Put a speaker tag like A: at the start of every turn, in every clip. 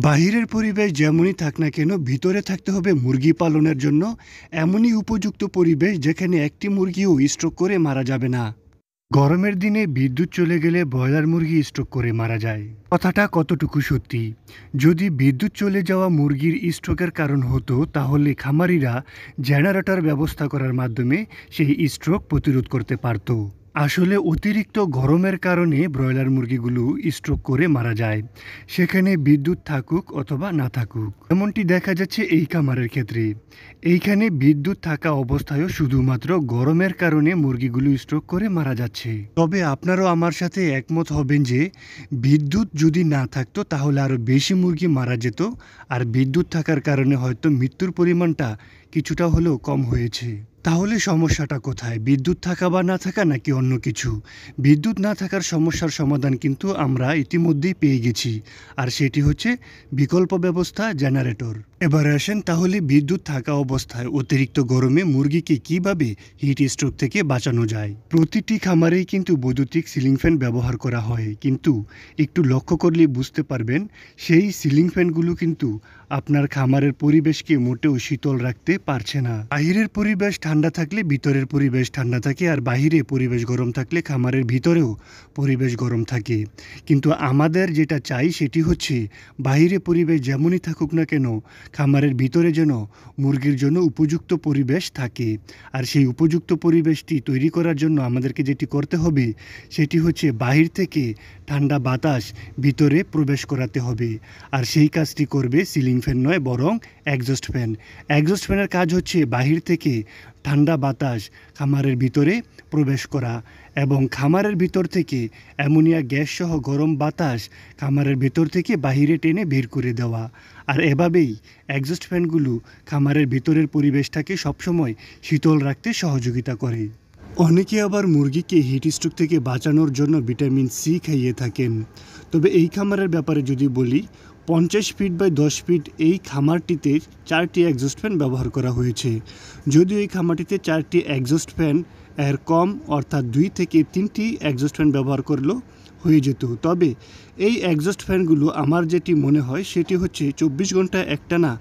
A: বাহিরের পরিবেশ যেমনই থাক না কেন ভিতরে থাকতে হবে মুরগি পালনের জন্য এমনই উপযুক্ত পরিবেশ যেখানে একটি মুরগিও স্ট্রোক করে মারা যাবে না। গরমের দিনে বিদ্যুৎ চলে গেলে ব্রয়লার মুরগি স্ট্রোক করে মারা যায়। কথাটা কতটুকু সত্যি? যদি বিদ্যুৎ চলে যাওয়া মুরগির স্ট্রোকের কারণ হতো তাহলে খামারিরা জেনারেটর ব্যবস্থা করার মাধ্যমে সেই স্ট্রোক প্রতিরোধ করতে পারত। আসলে অতিরিক্ত গরমের কারণে ব্রয়লার মুরগিগুলো স্ট্রোক করে মারা যায়, সেখানে বিদ্যুৎ থাকুক অথবা না থাকুক। এমনটি দেখা যাচ্ছে এই খামারের ক্ষেত্রে। এইখানে বিদ্যুৎ থাকা অবস্থায়ও শুধুমাত্র গরমের কারণে মুরগিগুলো স্ট্রোক করে মারা যাচ্ছে। তবে আপনারাও আমার সাথে একমত হবেন যে বিদ্যুৎ যদি না থাকতো তাহলে আরও বেশি মুরগি মারা যেত, আর বিদ্যুৎ থাকার কারণে হয়তো মৃত্যুর পরিমাণটা কিছুটা হলেও কম হয়েছে। তাহলে সমস্যাটা কোথায়? বিদ্যুৎ থাকা বা না থাকা নাকি অন্য কিছু? বিদ্যুৎ না থাকার সমস্যার সমাধান কিন্তু আমরা ইতিমধ্যেই পেয়ে গেছি, আর সেটি হচ্ছে বিকল্প ব্যবস্থা জেনারেটর। এবার আসেন তাহলে বিদ্যুৎ থাকা অবস্থায় অতিরিক্ত গরমে মুরগিকে কিভাবে হিট স্ট্রোক থেকে বাঁচানো যায়। প্রতিটি খামারেই কিন্তু বৈদ্যুতিক সিলিং ফ্যান ব্যবহার করা হয়, কিন্তু একটু লক্ষ্য করলে বুঝতে পারবেন সেই সিলিং ফ্যানগুলো কিন্তু আপনার খামারের পরিবেশকে মোটেও শীতল রাখতে পারছে না। বাহিরের পরিবেশ ঠান্ডা থাকলে ভিতরের পরিবেশ ঠান্ডা থাকে, আর বাহিরে পরিবেশ গরম থাকলে খামারের ভিতরেও পরিবেশ গরম থাকে। কিন্তু আমাদের যেটা চাই সেটি হচ্ছে বাহিরে পরিবেশ যেমনই থাকুক না কেন খামারের ভিতরে যেন মুরগির জন্য উপযুক্ত পরিবেশ থাকে। আর সেই উপযুক্ত পরিবেশটি তৈরি করার জন্য আমাদেরকে যেটি করতে হবে সেটি হচ্ছে বাহির থেকে ঠান্ডা বাতাস ভিতরে প্রবেশ করাতে হবে। আর সেই কাজটি করবে সিলিং ফ্যান নয়, বরং একজস্ট ফ্যান। একজস্ট ফ্যানের কাজ হচ্ছে বাহির থেকে ঠান্ডা বাতাস খামারের ভিতরে প্রবেশ করা এবং খামারের ভিতর থেকে অ্যামোনিয়া গ্যাস সহ গরম বাতাস খামারের ভেতর থেকে বাহিরে টেনে বের করে দেওয়া। আর এভাবেই একজস্ট ফ্যানগুলো খামারের ভিতরের পরিবেশটাকে সবসময় শীতল রাখতে সহযোগিতা করে। অনেকে আবার মুরগিকে হিট স্ট্রোক থেকে বাঁচানোর জন্য ভিটামিন সি খাইয়ে থাকেন। তবে এই খামারের ব্যাপারে যদি বলি, 50 ফিট বাই 10 ফিট এই খামারটিতে 4টি একজস্ট ফ্যান ব্যবহার করা হয়েছে। যদিও এই খামারটিতে 4টি একজস্ট ফ্যান এর কম, অর্থাৎ 2 থেকে 3টি একজস্ট ফ্যান ব্যবহার করলেও হয়ে যেত। তবে এই একজস্ট ফ্যানগুলো আমার যেটি মনে হয় সেটি হচ্ছে 24 ঘন্টা একটানা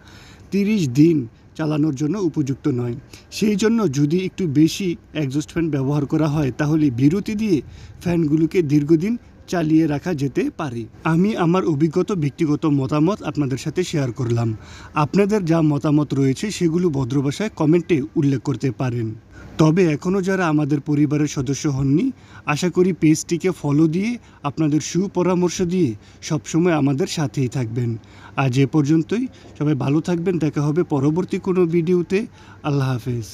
A: 30 দিন চালানোর জন্য উপযুক্ত নয়। সেই জন্য যদি একটু বেশি একজস্ট ফ্যান ব্যবহার করা হয় তাহলে বিরতি দিয়ে ফ্যানগুলোকে দীর্ঘদিন চালিয়ে রাখা যেতে পারে। আমি আমার অভিজ্ঞতা ব্যক্তিগত মতামত আপনাদের সাথে শেয়ার করলাম। আপনাদের যা মতামত রয়েছে সেগুলো ভদ্র ভাষায় কমেন্টে উল্লেখ করতে পারেন। তবে এখনও যারা আমাদের পরিবারের সদস্য হননি, আশা করি পেজটিকে ফলো দিয়ে আপনাদের সুপরামর্শ দিয়ে সবসময় আমাদের সাথেই থাকবেন। আজ এ পর্যন্তই। সবাই ভালো থাকবেন, দেখা হবে পরবর্তী কোনো ভিডিওতে। আল্লাহ হাফেজ।